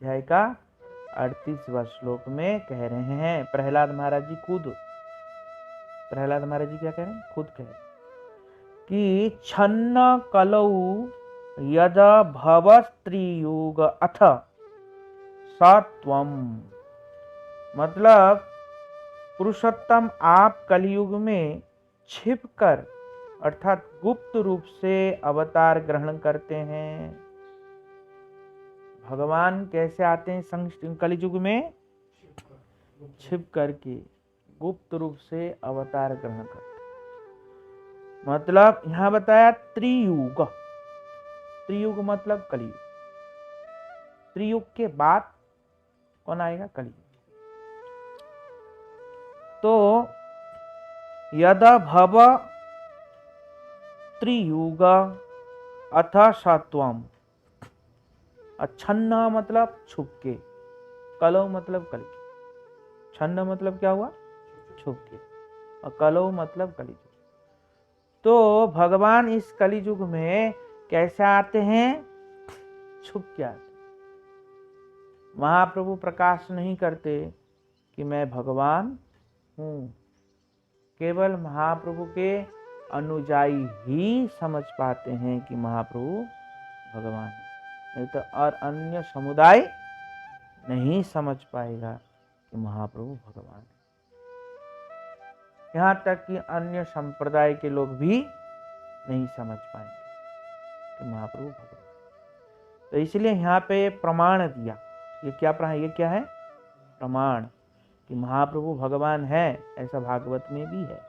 अध्याय का 38वां श्लोक में कह रहे हैं। प्रहलाद महाराज जी क्या कह रहे हैं? खुद कह रहे हैं कि छन्न कलौ यद भव स्त्रीयुग अथ सत्वम, मतलब पुरुषोत्तम आप कलयुग में छिपकर अर्थात गुप्त रूप से अवतार ग्रहण करते हैं। भगवान कैसे आते हैं कलयुग में? छिप करके गुप्त रूप से अवतार ग्रहण करते। मतलब यहां बताया त्रियुग। त्रियुग मतलब कलयुग। त्रियुग के बाद कौन आएगा? कलयुग। तो यदा भव त्रियुग अथ सत्वम। छन्न मतलब छुपके, कलौ मतलब कलयुग। छन्न मतलब क्या हुआ? छुपके, और कलौ मतलब कलयुग। तो भगवान इस कलयुग में कैसे आते हैं? छुप के आते। महाप्रभु प्रकाश नहीं करते कि मैं भगवान हूं। केवल महाप्रभु के अनुयायी ही समझ पाते हैं कि महाप्रभु भगवान है, नहीं तो और अन्य समुदाय नहीं समझ पाएगा कि महाप्रभु भगवान है। यहाँ तक कि अन्य संप्रदाय के लोग भी नहीं समझ पाएंगे कि महाप्रभु भगवान। तो इसलिए यहाँ पे प्रमाण दिया। ये क्या है? प्रमाण कि महाप्रभु भगवान है, ऐसा भागवत में भी है।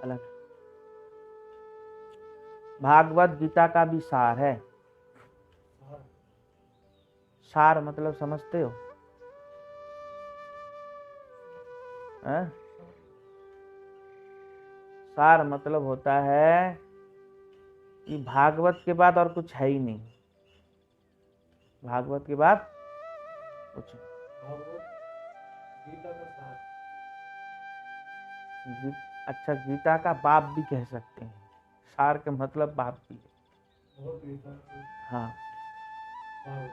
अलग भागवत गीता का भी सार है। सार मतलब समझते हो? सार मतलब होता है कि भागवत के बाद और कुछ है ही नहीं। भागवत के बाद कुछ अच्छा, गीता का बाप भी कह सकते हैं। सार का मतलब बाप भी है। हाँ हाँ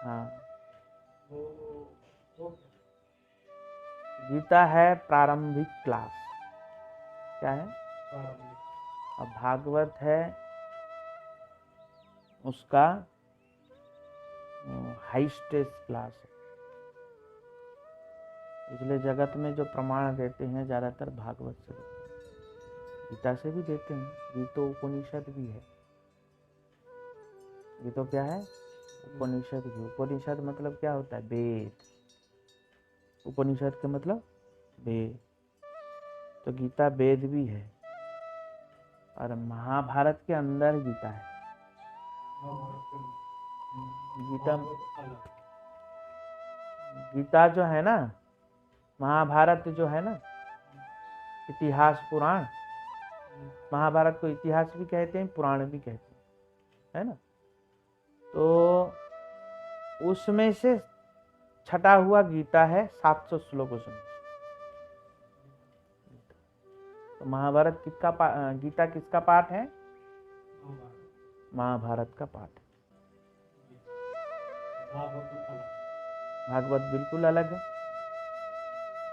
हाँ। गीता है प्रारंभिक क्लास। क्या है? अब भागवत है उसका हाईएस्ट क्लास है। इसलिए जगत में जो प्रमाण देते हैं ज्यादातर भागवत से देते हैं, गीता से भी देते हैं। गीतो उपनिषद भी है। गीतो क्या है? उपनिषद भी। उपनिषद मतलब क्या होता है? वेद। उपनिषद का मतलब वेद। तो गीता वेद भी है, और महाभारत के अंदर गीता है। गीता जो है ना, महाभारत जो है ना, इतिहास पुराण। महाभारत को इतिहास भी कहते हैं, पुराण भी कहते हैं, है ना। तो उसमें से छटा हुआ गीता है 700 श्लोक उसमें। तो महाभारत गीता किसका पाठ है? महाभारत का पाठ है। भागवत बिल्कुल अलग है।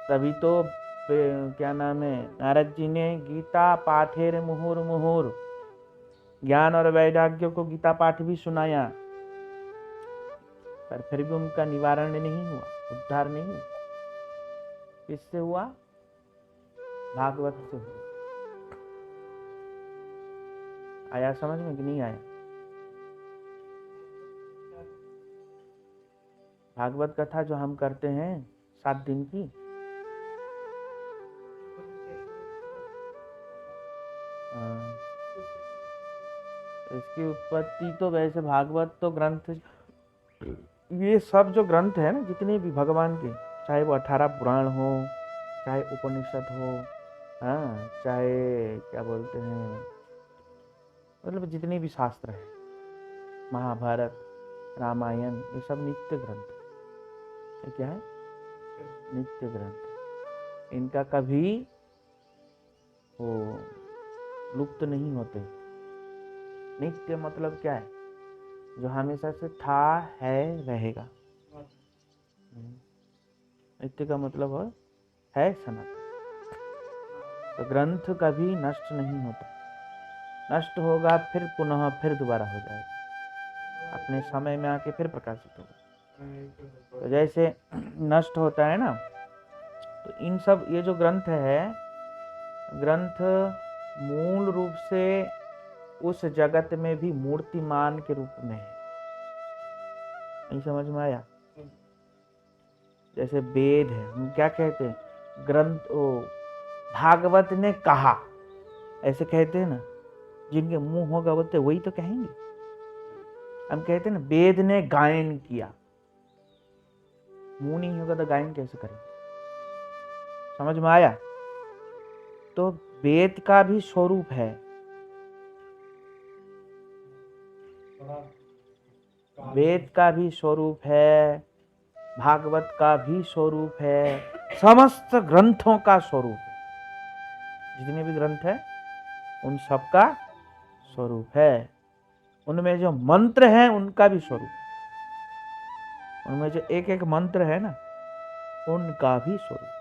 तभी तो क्या नाम है, नारद जी ने गीता पाठेर मुहुर मुहुर, ज्ञान और वैराग्य को गीता पाठ भी सुनाया, पर फिर भी उनका निवारण नहीं हुआ, उद्धार नहीं हुआ। किससे हुआ? भागवत से हुआ। आया समझ में कि नहीं आया? भागवत कथा जो हम करते हैं 7 दिन की, इसकी उत्पत्ति तो वैसे भागवत तो ग्रंथ, ये सब जो ग्रंथ है ना, जितने भी भगवान के, चाहे वो 18 पुराण हो, चाहे उपनिषद हो, हाँ, चाहे क्या बोलते हैं, मतलब जितने भी शास्त्र है, महाभारत, रामायण, ये सब नित्य ग्रंथ। ये क्या है? नित्य ग्रंथ। इनका कभी वो लुप्त नहीं होते। नित्य मतलब क्या है? जो हमेशा से था, है, रहेगा। नित्य का मतलब है सनातन। तो ग्रंथ कभी नष्ट नहीं होता। नष्ट होगा फिर पुनः फिर दोबारा हो जाएगा, अपने समय में आके फिर प्रकाशित होगा। तो जैसे नष्ट होता है ना, तो इन सब ये जो ग्रंथ है, ग्रंथ मूल रूप से उस जगत में भी मूर्तिमान के रूप में है। नहीं समझ में आया? जैसे वेद है, हम क्या कहते हैं? ग्रंथ, भागवत ने कहा, ऐसे कहते हैं ना। जिनके मुंह होगा वो तो वही तो कहेंगे। हम कहते हैं ना, वेद ने गायन किया। मुंह नहीं होगा तो गायन कैसे करेंगे? समझ में आया? तो वेद का भी स्वरूप है, वेद का भी स्वरूप है, भागवत का भी स्वरूप है, समस्त ग्रंथों का स्वरूप है। जितने भी ग्रंथ है उन सब का स्वरूप है। उनमें जो मंत्र हैं उनका भी स्वरूप, उनमें जो एक एक मंत्र है ना, उनका भी स्वरूप।